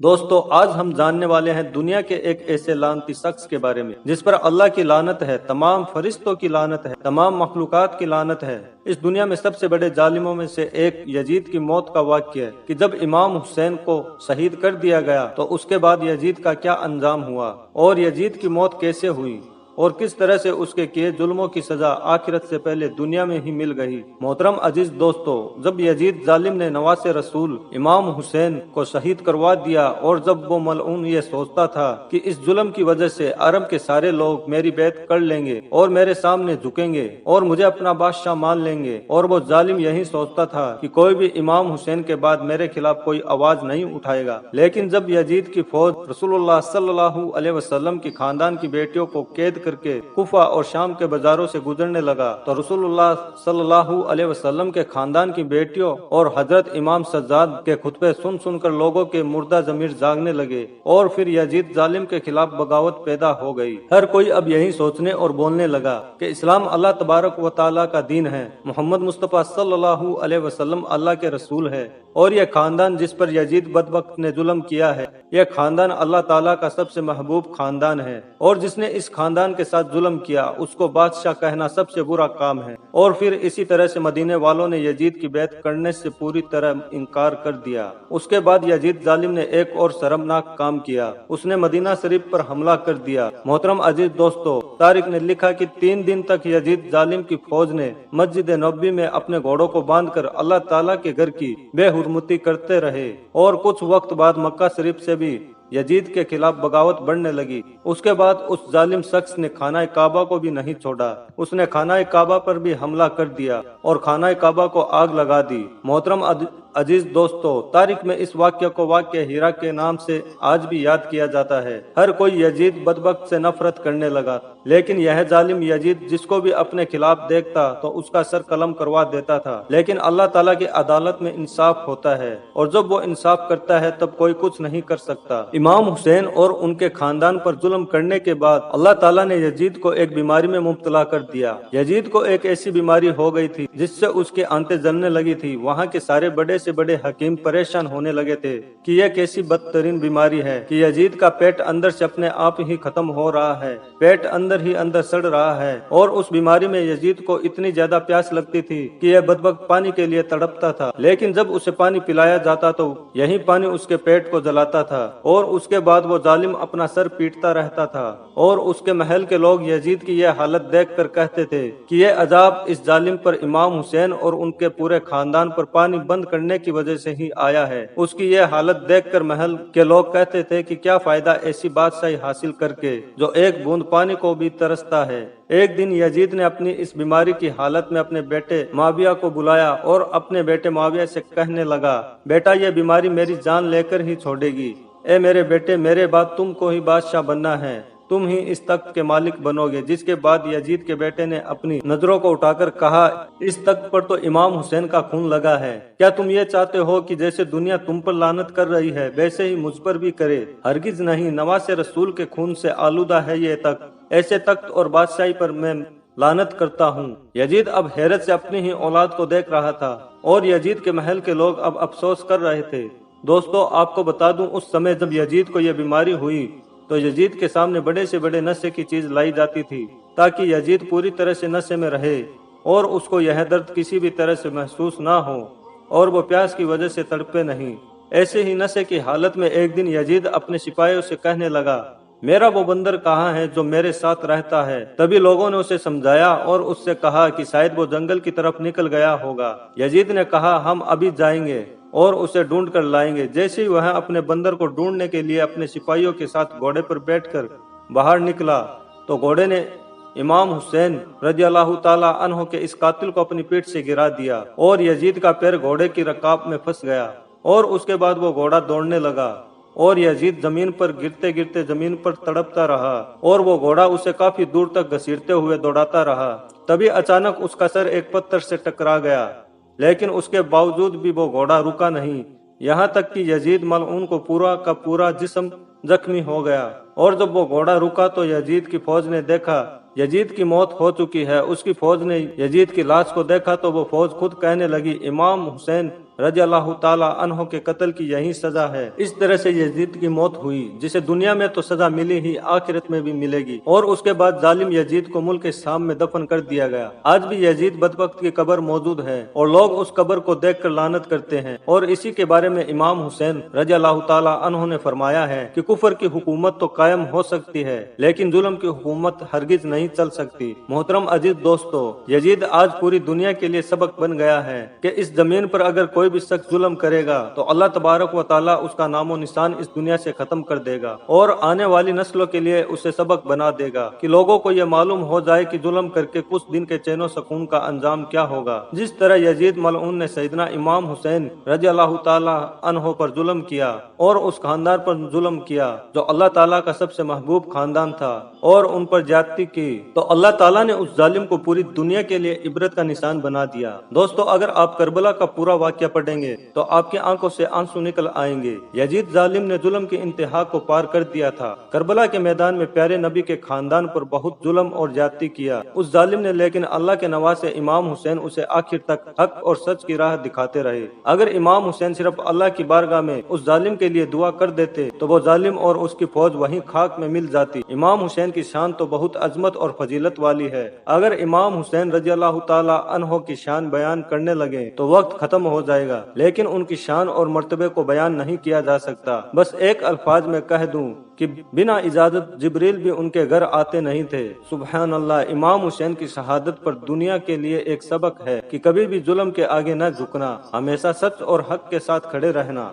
दोस्तों आज हम जानने वाले हैं दुनिया के एक ऐसे लानती शख्स के बारे में जिस पर अल्लाह की लानत है, तमाम फरिश्तों की लानत है, तमाम मखलूकात की लानत है। इस दुनिया में सबसे बड़े जालिमों में से एक यजीद की मौत का वाक़या है कि जब इमाम हुसैन को शहीद कर दिया गया तो उसके बाद यजीद का क्या अंजाम हुआ और यजीद की मौत कैसे हुई और किस तरह से उसके किए जुल्मों की सजा आखिरत से पहले दुनिया में ही मिल गई। मोहतरम अजीज दोस्तों, जब यजीद जालिम ने नवासे रसूल इमाम हुसैन को शहीद करवा दिया और जब वो मलऊन ये सोचता था कि इस जुल्म की वजह से अरब के सारे लोग मेरी बैत कर लेंगे और मेरे सामने झुकेंगे और मुझे अपना बादशाह मान लेंगे, और वो जालिम यही सोचता था कि कोई भी इमाम हुसैन के बाद मेरे खिलाफ कोई आवाज नहीं उठाएगा। लेकिन जब यजीद की फौज रसूलुल्लाह सल्लल्लाहु अलैहि वसल्लम की खानदान की बेटियों को कैद करके कुफा और शाम के बाजारों से गुजरने लगा तो रसूलुल्लाह सल्लल्लाहु अलैहि वसल्लम के खानदान की बेटियों और हजरत इमाम सज्जाद के खुतबे सुन सुनकर लोगों के मुर्दा जमीर जागने लगे और फिर यजीद जालिम के खिलाफ बगावत पैदा हो गई। हर कोई अब यही सोचने और बोलने लगा कि इस्लाम अल्लाह तबारक व तआला का दीन है, मोहम्मद मुस्तफ़ा सल्लल्लाहु अलैहि वसल्लम अल्लाह के रसूल है, और यह खानदान जिस पर यजीद बदबख्त ने जुल्म किया है यह खानदान अल्लाह ताला का सबसे महबूब खानदान है, और जिसने इस खानदान के साथ जुल्म किया उसको बादशाह कहना सबसे बुरा काम है। और फिर इसी तरह से मदीने वालों ने यजीद की बैत करने से पूरी तरह इनकार कर दिया। उसके बाद यजीद जालिम ने एक और शर्मनाक काम किया, उसने मदीना शरीफ पर हमला कर दिया। मोहतरम अजीज दोस्तों, तारिक ने लिखा कि 3 दिन तक यजीद जालिम की फौज ने मस्जिद नबवी में अपने घोड़ों को बांधकर अल्लाह ताला के घर की बेहुरमती करते रहे, और कुछ वक्त बाद मक्का शरीफ से भी यजीद के खिलाफ बगावत बढ़ने लगी। उसके बाद उस जालिम शख्स ने खाना काबा को भी नहीं छोड़ा, उसने खाना काबा पर भी हमला कर दिया और खाना काबा को आग लगा दी। मोहतरम अजीज दोस्तों, तारीख में इस वाक्य को वाक्य हीरा के नाम से आज भी याद किया जाता है। हर कोई यजीद बदबख्त से नफरत करने लगा, लेकिन यह जालिम यजीद जिसको भी अपने खिलाफ देखता तो उसका सर कलम करवा देता था। लेकिन अल्लाह ताला की अदालत में इंसाफ होता है, और जब वो इंसाफ करता है तब कोई कुछ नहीं कर सकता। इमाम हुसैन और उनके खानदान पर जुल्म करने के बाद अल्लाह ताला ने यजीद को एक बीमारी में मुब्तला कर दिया। यजीद को एक ऐसी बीमारी हो गई थी जिससे उसकी आंतें जलने लगी थी। वहाँ के सारे बड़े से बड़े हकीम परेशान होने लगे थे कि यह कैसी बदतरीन बीमारी है कि यजीद का पेट अंदर से अपने आप ही खत्म हो रहा है, पेट अंदर ही अंदर सड़ रहा है। और उस बीमारी में यजीद को इतनी ज्यादा प्यास लगती थी कि यह बदबख्त पानी के लिए तड़पता था, लेकिन जब उसे पानी पिलाया जाता तो यही पानी उसके पेट को जलाता था, और उसके बाद वो जालिम अपना सर पीटता रहता था। और उसके महल के लोग यजीद की यह हालत देखकर कहते थे कि यह अजाब इस जालिम पर इमाम हुसैन और उनके पूरे खानदान पर पानी बंद करने की वजह से ही आया है। उसकी यह हालत देखकर महल के लोग कहते थे कि क्या फायदा ऐसी बादशाही हासिल करके जो एक बूंद पानी को भी तरसता है। एक दिन यजीद ने अपनी इस बीमारी की हालत में अपने बेटे माविया को बुलाया और अपने बेटे माविया से कहने लगा, बेटा यह बीमारी मेरी जान लेकर ही छोड़ेगी। ए मेरे बेटे, मेरे बाद तुमको ही बादशाह बनना है, तुम ही इस तख्त के मालिक बनोगे। जिसके बाद यजीद के बेटे ने अपनी नजरों को उठाकर कहा, इस तख्त पर तो इमाम हुसैन का खून लगा है, क्या तुम ये चाहते हो कि जैसे दुनिया तुम पर लानत कर रही है वैसे ही मुझ पर भी करे? हरगिज नहीं, नवासे रसूल के खून से आलूदा है ये तख्त, ऐसे तख्त और बादशाही पर मैं लानत करता हूँ। यजीद अब हैरत से अपनी ही औलाद को देख रहा था और यजीद के महल के लोग अब अफसोस कर रहे थे। दोस्तों आपको बता दूं, उस समय जब यजीद को यह बीमारी हुई तो यजीद के सामने बड़े से बड़े नशे की चीज लाई जाती थी ताकि यजीद पूरी तरह से नशे में रहे और उसको यह दर्द किसी भी तरह से महसूस ना हो और वो प्यास की वजह से तड़पे नहीं। ऐसे ही नशे की हालत में एक दिन यजीद अपने सिपाहियों से कहने लगा, मेरा वो बंदर कहाँ है जो मेरे साथ रहता है? तभी लोगों ने उसे समझाया और उससे कहा कि शायद वो जंगल की तरफ निकल गया होगा। यजीद ने कहा, हम अभी जाएंगे और उसे ढूंढ कर लाएंगे। जैसे ही वह अपने बंदर को ढूंढने के लिए अपने सिपाहियों के साथ घोड़े पर बैठकर बाहर निकला तो घोड़े ने इमाम हुसैन रज़ियल्लाहु ताला अन्हु के इस कातिल को अपनी पीठ से गिरा दिया और यजीद का पैर घोड़े की रकाब में फंस गया, और उसके बाद वो घोड़ा दौड़ने लगा और यजीद जमीन पर गिरते गिरते जमीन पर तड़पता रहा और वो घोड़ा उसे काफी दूर तक घसीटते हुए दौड़ाता रहा। तभी अचानक उसका सर एक पत्थर से टकरा गया, लेकिन उसके बावजूद भी वो घोड़ा रुका नहीं, यहाँ तक कि यजीद मलऊन को पूरा का पूरा जिस्म जख्मी हो गया। और जब वो घोड़ा रुका तो यजीद की फौज ने देखा यजीद की मौत हो चुकी है। उसकी फौज ने यजीद की लाश को देखा तो वो फौज खुद कहने लगी, इमाम हुसैन रज़ी अल्लाह ताला अन्हो के कत्ल की यही सजा है। इस तरह से यजीद की मौत हुई, जिसे दुनिया में तो सजा मिली ही, आखिरत में भी मिलेगी। और उसके बाद जालिम यजीद को मुल्क शाम में दफन कर दिया गया। आज भी यजीद बदबख्त की कब्र मौजूद है और लोग उस कब्र को देखकर लानत करते हैं। और इसी के बारे में इमाम हुसैन रज़ी अल्लाह ताला अन्हो ने फरमाया है कि कुफर की हुकूमत तो कायम हो सकती है, लेकिन जुल्म की हुकूमत हरगिज नहीं चल सकती। मोहतरम अजीज दोस्तों, यजीद आज पूरी दुनिया के लिए सबक बन गया है कि इस जमीन पर अगर कोई भी शख्स जुल्म करेगा तो अल्लाह तबारक व ताला उसका नामो निशान इस दुनिया से खत्म कर देगा और आने वाली नस्लों के लिए उसे सबक बना देगा कि लोगों को यह मालूम हो जाए कि जुल्म करके कुछ दिन के चैनो सुकून का अंजाम क्या होगा। जिस तरह यजीद मलऊन ने सैयदना इमाम हुसैन रज़ी अल्लाह ताला अन्हो पर जुल्म किया और उस खानदान पर जुल्म किया जो अल्लाह ताला का सबसे महबूब खानदान था और उन पर ज्यादती की, तो अल्लाह ताला ने उस जालिम को पूरी दुनिया के लिए इबरत का निशान बना दिया। दोस्तों, अगर आप करबला का पूरा वाक़या पढ़ेंगे तो आपकी आंखों से आंसू निकल आएंगे। यजीद जालिम ने जुल्म की इंतहा को पार कर दिया था। करबला के मैदान में प्यारे नबी के खानदान पर बहुत जुल्म और ज्यादती किया उस जालिम ने, लेकिन अल्लाह के नवासे इमाम हुसैन उसे आखिर तक हक और सच की राह दिखाते रहे। अगर इमाम हुसैन सिर्फ अल्लाह की बारगाह में उस जालिम के लिए दुआ कर देते तो वो जालिम और उसकी फौज वहीं खाक में मिल जाती। इमाम हुसैन की शान तो बहुत अजमत और फजीलत वाली है। अगर इमाम हुसैन रज़ी अल्लाह ताला अन्हो की शान बयान करने लगे तो वक्त खत्म हो जाएगा, लेकिन उनकी शान और मर्तबे को बयान नहीं किया जा सकता। बस एक अल्फाज में कह दूं कि बिना इजाजत जिब्रील भी उनके घर आते नहीं थे। सुबहान अल्लाह। इमाम हुसैन की शहादत पर दुनिया के लिए एक सबक है कि कभी भी जुल्म के आगे न झुकना, हमेशा सच और हक के साथ खड़े रहना।